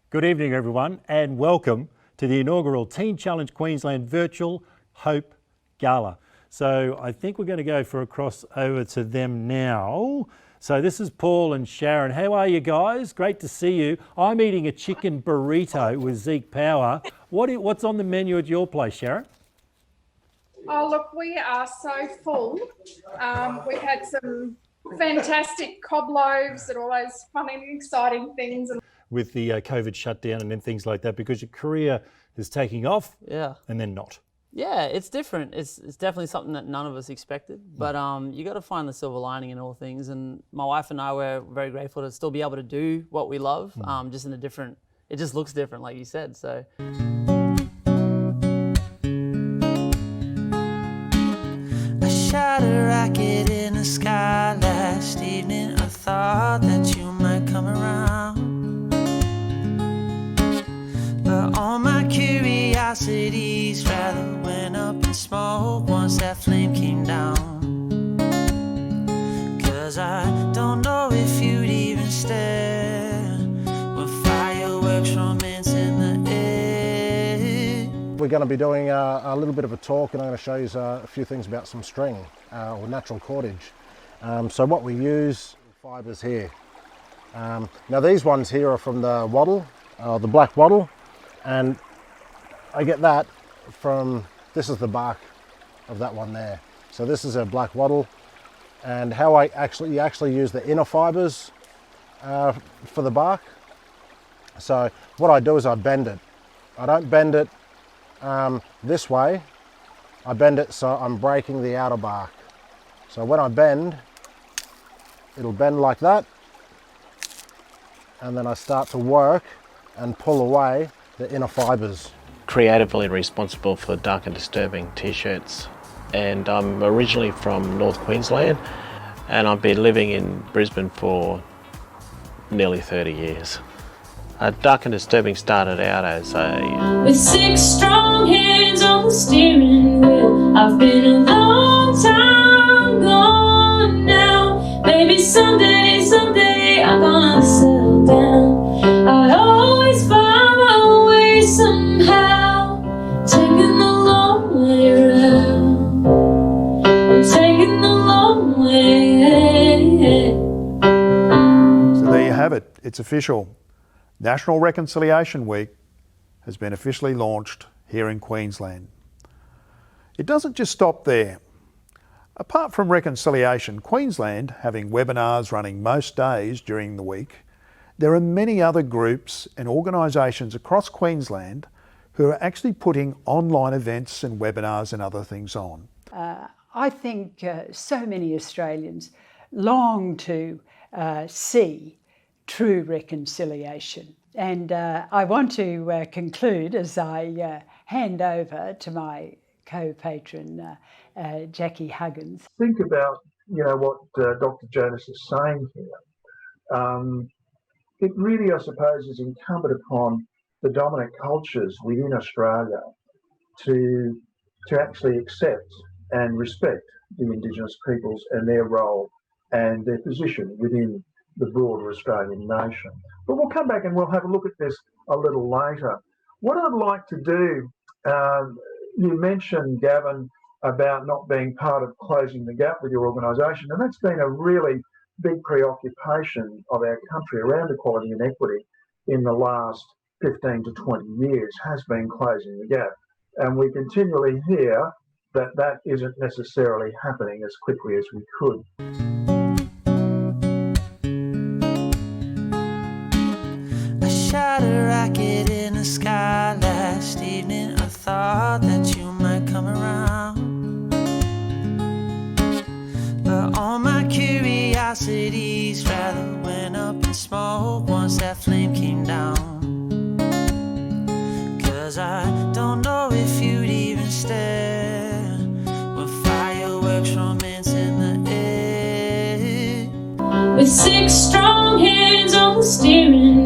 Good evening, everyone, and welcome to the inaugural Teen Challenge Queensland Virtual Hope Gala. So I think we're going to go for a crossover to them now. So this is Paul and Sharon. How are you guys? Great to see you. I'm eating a chicken burrito with Zeke Power. What's on the menu at your place, Sharon? Oh, look, we are so full. We've had some fantastic cob loaves and all those fun and exciting things. With the COVID shutdown and then things like that, because your career is taking off, and then not. Yeah, it's different. It's definitely something that none of us expected. But you got to find the silver lining in all things. And my wife and I were very grateful to still be able to do what we love, just in a different. It just looks different, like you said. So. I shot a rocket in the sky last evening. I thought that you might come around. But all my curiosities rather went up in smoke once that flame came down. 'Cause I don't know if you'd even stare with fireworks romancing the air. We're going to be doing a little bit of a talk, and I'm going to show you a few things about some string or natural cordage. So what we use, fibres here. Now these ones here are from the wattle, the black wattle. And I get that from, this is the bark of that one there. So this is a black wattle, and how you actually use the inner fibres for the bark. So what I do is I bend it. I don't bend it this way. I bend it so I'm breaking the outer bark. So when I bend, it'll bend like that, and then I start to work and pull away the inner fibres. Creatively responsible for Dark and Disturbing t-shirts, and I'm originally from North Queensland, and I've been living in Brisbane for nearly 30 years. Dark and Disturbing started out as a... With 6 strong hands on the steering wheel, I've been a long time gone now. Maybe someday I'm gonna settle down. I always find my way somehow, taking the long way around. I'm taking the long way. So there you have it. It's official. National Reconciliation Week has been officially launched here in Queensland. It doesn't just stop there. Apart from reconciliation, Queensland, having webinars running most days during the week, there are many other groups and organisations across Queensland who are actually putting online events and webinars and other things on. I think so many Australians long to see true reconciliation. And I want to conclude as I hand over to my co-patron, Jackie Huggins. Think about, what Dr. Jonas is saying here. It really, I suppose, is incumbent upon the dominant cultures within Australia to actually accept and respect the Indigenous peoples and their role and their position within the broader Australian nation. But we'll come back and we'll have a look at this a little later. What I'd like to do, you mentioned, Gavin, about not being part of closing the gap with your organisation, and that's been a really big preoccupation of our country around equality and equity in the last 15 to 20 years, has been closing the gap. And we continually hear that that isn't necessarily happening as quickly as we could. I shot a rocket in the sky last evening. I thought that you might come around. But all my curiosities rather went up in smoke once that flame came down. 'Cause I don't know if you'd even stare with fireworks romancing the air. With 6 strong hands on the steering